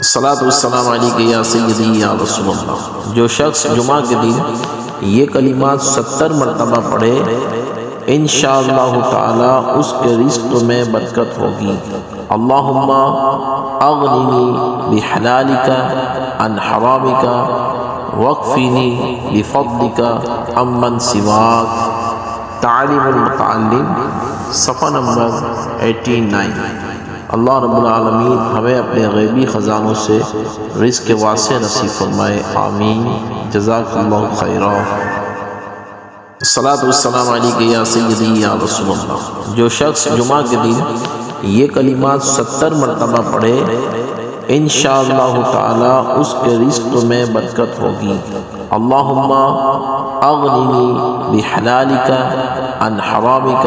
الصلاۃ والسلام علیک یا سیدی یا رسول اللہ۔ جو شخص جمعہ کے دن یہ کلمات 70 مرتبہ پڑھے انشاءاللہ تعالی اس کے رزق میں برکت ہوگی۔ اللہم اغننی بحلالک عن حرامک واکفنی بفضلک عمن سواک۔ تعلیم المتعلم صفحہ نمبر 89۔ اللہ رب العالمین ہمیں اپنے غیبی خزانوں سے رزق واسع نصیب فرمائے، آمین۔ جزاک اللہ خیرا۔ الصلاۃ والسلام علیک یا سیدی یا رسول اللہ۔ جو شخص جمعہ کے دن یہ کلمات 70 مرتبہ پڑھے انشاءاللہ تعالی اس کے رزق میں برکت ہوگی۔ اللہم اغننی بحلالک عن حرامک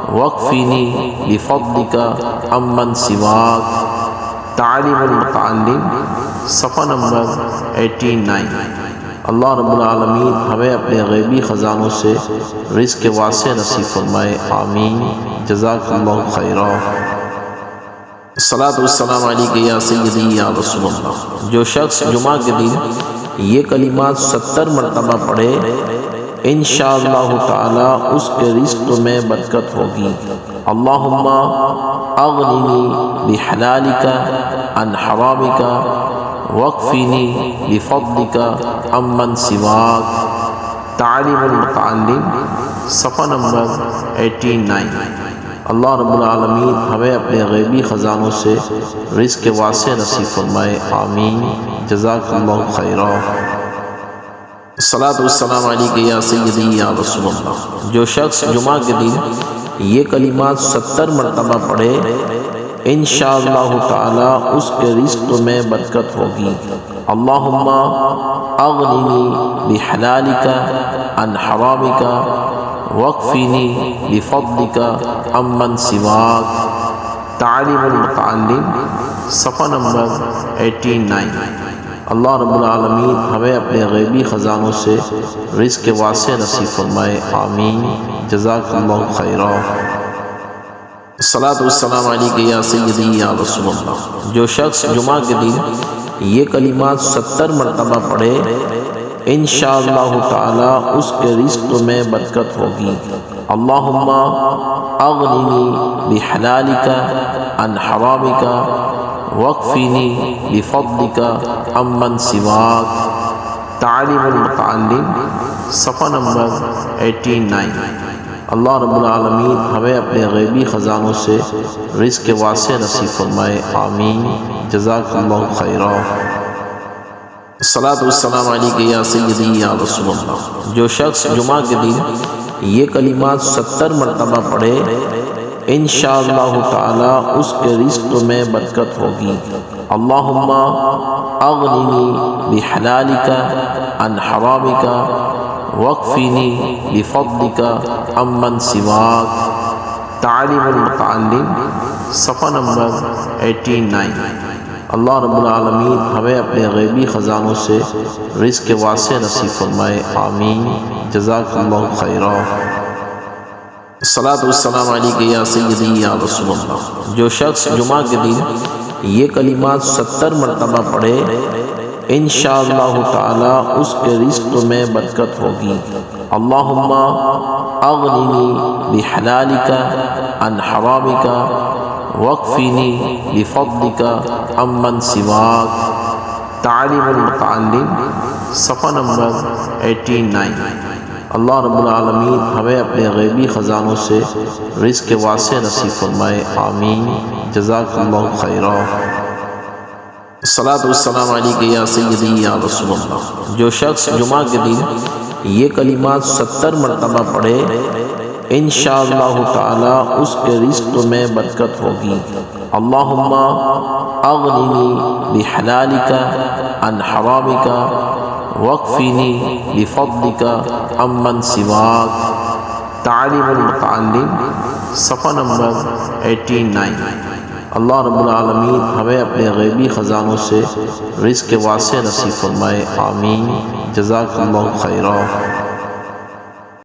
واکفنی بفضلک عمن سواک۔ تعلیم المتعلم صفحہ نمبر 89۔ اللہ رب العالمین ہمیں اپنے غیبی خزانوں سے رزق واسع نصیب فرمائے، آمین۔ جزاک اللہ خیرا۔ الصلاۃ والسلام علیک یا سیدی یا رسول اللہ۔ جو شخص جمعہ کے دن یہ کلمات 70 مرتبہ پڑھے انشاءاللہ تعالی اس کے رزق میں برکت ہوگی۔ اللہم اغننی بحلالک عن حرامک واکفنی بفضلک عمن سواک۔ تعلیم المتعلم صفحہ نمبر 89۔ اللہ رب العالمین ہمیں اپنے غیبی خزانوں سے رزق واسع نصیب فرمائے، آمین۔ جزاک اللہ خیرا۔ الصلاۃ والسلام علیک یا سیدی یا رسول اللہ۔ جو شخص جمعہ کے دن یہ کلمات 70 مرتبہ پڑھے انشاءاللہ تعالی اس کے رزق میں برکت ہوگی۔ اللہم اغننی بحلالک عن حرامک واکفنی بفضلک عمن سواک۔ تعلیم المتعلم صفحہ نمبر 89۔ اللہ رب العالمین ہمیں اپنے غیبی خزانوں سے رزق واسع نصیب فرمائے، آمین۔ جزاک اللہ خیرا۔ الصلاۃ والسلام علیک یا سیدی یا رسول اللہ۔ جو شخص جمعہ کے دن یہ کلمات 70 مرتبہ پڑھے انشاءاللہ تعالی اس کے رزق میں برکت ہوگی۔ اللہم اغننی بحلالک عن حرامک واکفنی بفضلک عمن سواک۔ تعلیم المتعلم صفحہ نمبر 89۔ اللہ رب العالمین ہمیں اپنے غیبی خزانوں سے رزق واسع نصیب فرمائے، آمین۔ جزاک اللہ خیرا۔ الصلاۃ والسلام علیک یا سیدی یا رسول اللہ۔ جو شخص جمعہ کے دن یہ کلمات 70 مرتبہ پڑھے انشاءاللہ تعالی اس کے رزق میں برکت ہوگی۔ اللہم اغننی بحلالک عن حرامک واکفنی بفضلک عمن سواک۔ تعلیم المتعلم صفحہ نمبر 89۔ اللہ رب العالمین ہمیں اپنے غیبی خزانوں سے رزق واسع نصیب فرمائے، آمین۔ جزاک اللہ خیرا۔ الصلاۃ والسلام علیک یا سیدی یا رسول اللہ۔ جو شخص جمعہ کے دن یہ کلمات 70 مرتبہ پڑھے انشاءاللہ تعالی اس کے رزق میں برکت ہوگی۔ اللہم اغننی بحلالک عن حرامک واکفنی بفضلک عمن سواک۔ تعلیم المتعلم صفحہ نمبر 89۔ اللہ رب العالمین ہمیں اپنے غیبی خزانوں سے رزق واسع نصیب فرمائے، آمین۔ جزاک اللہ خیرا۔ الصلاۃ والسلام علیک یا سیدی یا رسول اللہ۔ جو شخص جمعہ کے دن یہ کلمات 70 مرتبہ پڑھے انشاءاللہ تعالی اس کے رزق میں برکت ہوگی۔ اللہم اغننی بحلالک عن حرامک واکفنی بفضلک عمن سواک۔ تعلیم المتعلم صفحہ نمبر 89۔ اللہ رب العالمین ہمیں اپنے غیبی خزانوں سے رزق واسع نصیب فرمائے، آمین۔ جزاک اللہ خیرا۔